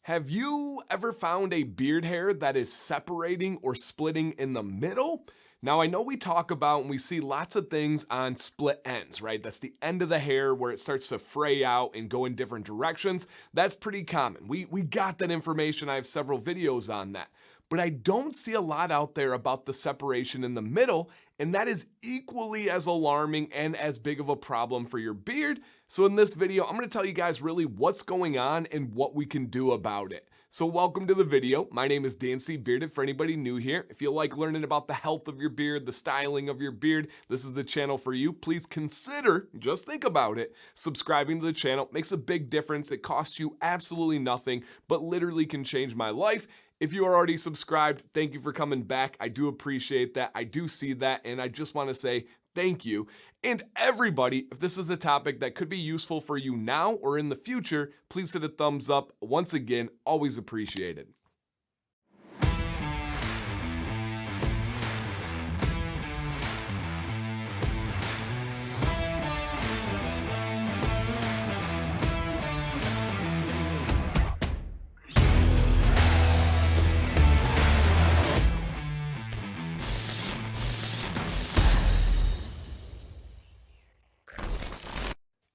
Have you ever found a beard hair that is separating or splitting in the middle? Now, I know we talk about and we see lots of things on split ends, right? That's the end of the hair where it starts to fray out and go in different directions. That's pretty common. We got that information. I have several videos on that. But I don't see a lot out there about the separation in the middle, and that is equally as alarming and as big of a problem for your beard. So in this video, I'm going to tell you guys really what's going on and what we can do about it. So welcome to the video. My name is Dan C. Bearded for anybody new here. If you like learning about the health of your beard, the styling of your beard, this is the channel for you. Please consider, just think about it, subscribing to the channel. Makes a big difference. It costs you absolutely nothing, but literally can change my life. If you are already subscribed, thank you for coming back. I do appreciate that. I do see that, and I just want to say thank you. And everybody, if this is a topic that could be useful for you now or in the future, please hit a thumbs up. Once again, always appreciated.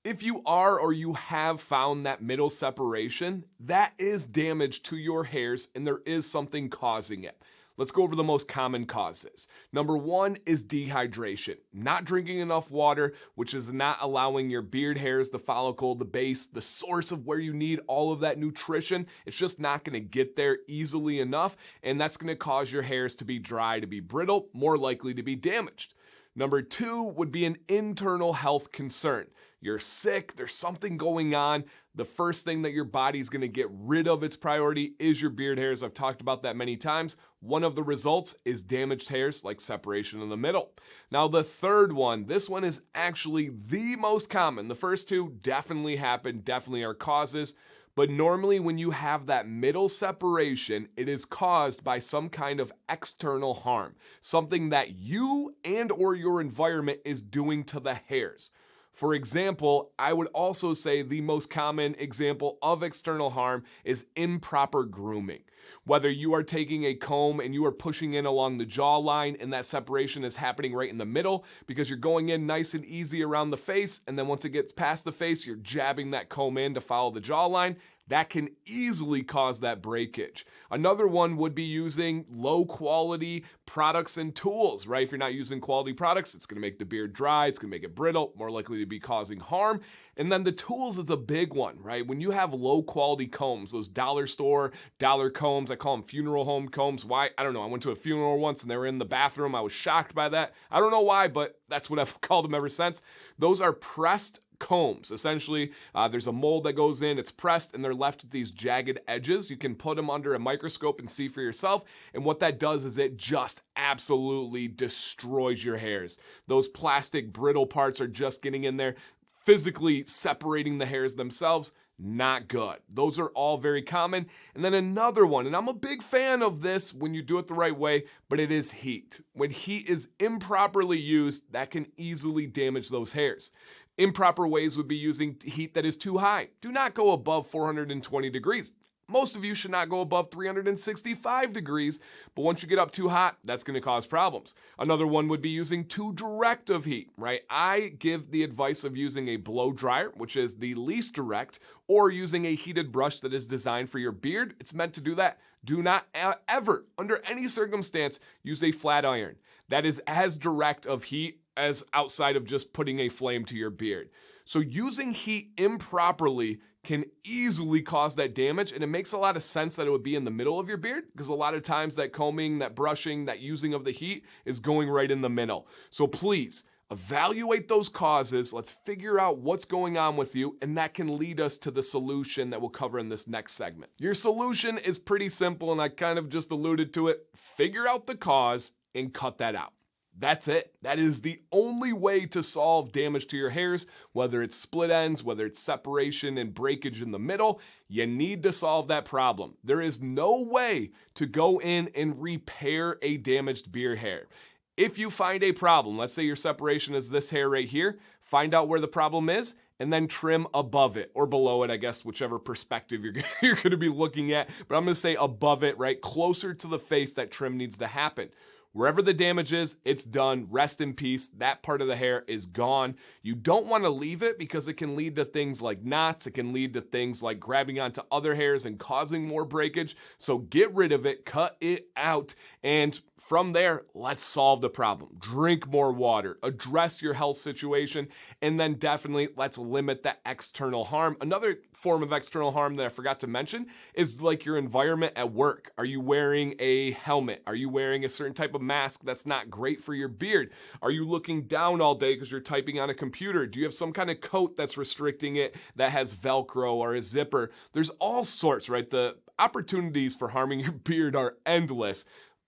If you are or you have found that middle separation, that is damage to your hairs and there is something causing it. Let's go over the most common causes. Number one is dehydration. Not drinking enough water, which is not allowing your beard hairs, the follicle, the base, the source of where you need all of that nutrition. It's just not going to get there easily enough, and that's going to cause your hairs to be dry, to be brittle, more likely to be damaged. Number two would be an internal health concern. You're sick, there's something going on. The first thing that your body's gonna get rid of its priority is your beard hairs. I've talked about that many times. One of the results is damaged hairs like separation in the middle. Now the third one, this one is actually the most common. The first two definitely happen, definitely are causes. But normally when you have that middle separation, it is caused by some kind of external harm, something that you and or your environment is doing to the hairs. For example, I would also say the most common example of external harm is improper grooming. Whether you are taking a comb and you are pushing in along the jawline and that separation is happening right in the middle because you're going in nice and easy around the face, and then once it gets past the face, you're jabbing that comb in to follow the jawline. That can easily cause that breakage. Another one would be using low quality products and tools, right? If you're not using quality products, it's gonna make the beard dry, it's gonna make it brittle, more likely to be causing harm. And then the tools is a big one, right? When you have low quality combs, those dollar store, dollar combs, I call them funeral home combs. Why? I don't know. I went to a funeral once and they were in the bathroom. I was shocked by that. I don't know why, but that's what I've called them ever since. Those are pressed combs. Essentially, there's a mold that goes in, it's pressed, and they're left with these jagged edges. You can put them under a microscope and see for yourself, and what that does is it just absolutely destroys your hairs. Those plastic brittle parts are just getting in there, physically separating the hairs themselves. Not good. Those are all very common. And then another one, and I'm a big fan of this when you do it the right way, but it is heat. When heat is improperly used, that can easily damage those hairs. Improper ways would be using heat that is too high. Do not go above 420 degrees. Most of you should not go above 365 degrees, but once you get up too hot, that's going to cause problems. Another one would be using too direct of heat, right? I give the advice of using a blow dryer, which is the least direct, or using a heated brush that is designed for your beard. It's meant to do that. Do not ever, under any circumstance, use a flat iron. That is as direct of heat as outside of just putting a flame to your beard. So using heat improperly can easily cause that damage, and it makes a lot of sense that it would be in the middle of your beard because a lot of times that combing, that brushing, that using of the heat is going right in the middle. So please evaluate those causes. Let's figure out what's going on with you, and that can lead us to the solution that we'll cover in this next segment. Your solution is pretty simple, and I kind of just alluded to it. Figure out the cause and cut that out. That's it. That is the only way to solve damage to your hairs, whether it's split ends, whether it's separation and breakage in the middle. You need to solve that problem. There is no way to go in and repair a damaged beard hair. If you find a problem, let's say your separation is this hair right here, find out where the problem is and then trim above it or below it, I guess, whichever perspective you're going to be looking at. But I'm going to say above it, right? Closer to the face, that trim needs to happen. Wherever the damage is, it's done. Rest in peace. That part of the hair is gone. You don't want to leave it because it can lead to things like knots. It can lead to things like grabbing onto other hairs and causing more breakage. So get rid of it, cut it out, and from there, let's solve the problem. Drink more water, address your health situation, and then definitely let's limit the external harm. Another form of external harm that I forgot to mention is like your environment at work. Are you wearing a helmet? Are you wearing a certain type of mask that's not great for your beard? Are you looking down all day because you're typing on a computer? Do you have some kind of coat that's restricting it that has Velcro or a zipper? There's all sorts, right? The opportunities for harming your beard are endless.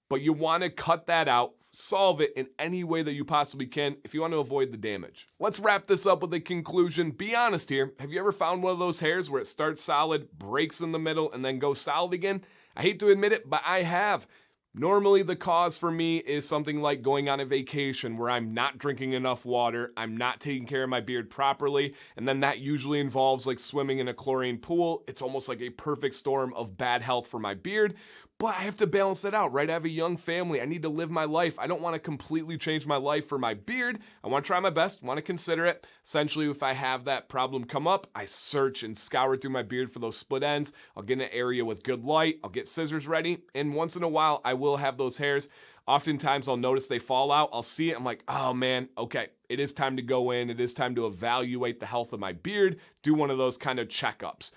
But you want to cut that out, solve it in any way that you possibly can if you want to avoid the damage. Let's wrap this up with a conclusion. Be honest here. Have you ever found one of those hairs where it starts solid, breaks in the middle, and then goes solid again? I hate to admit it, but I have. Normally the cause for me is something like going on a vacation where I'm not drinking enough water, I'm not taking care of my beard properly, and then that usually involves like swimming in a chlorine pool. It's almost like a perfect storm of bad health for my beard. But I have to balance that out, right? I have a young family. I need to live my life. I don't want to completely change my life for my beard. I want to try my best, want to consider it. Essentially, if I have that problem come up, I search and scour through my beard for those split ends. I'll get in an area with good light. I'll get scissors ready. And once in a while, I will have those hairs. Oftentimes, I'll notice they fall out. I'll see it. I'm like, oh man, okay, it is time to go in. It is time to evaluate the health of my beard. Do one of those kind of checkups.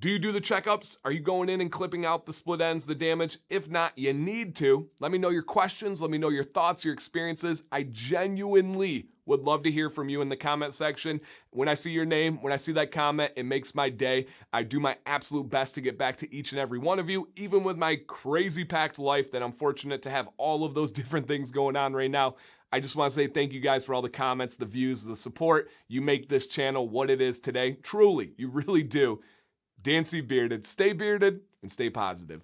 Do you do the checkups? Are you going in and clipping out the split ends, the damage? If not, you need to. Let me know your questions. Let me know your thoughts, your experiences. I genuinely would love to hear from you in the comment section. When I see your name, when I see that comment, it makes my day. I do my absolute best to get back to each and every one of you, even with my crazy packed life that I'm fortunate to have all of those different things going on right now. I just want to say thank you guys for all the comments, the views, the support. You make this channel what it is today. Truly, you really do. Dancy Bearded. Stay bearded and stay positive.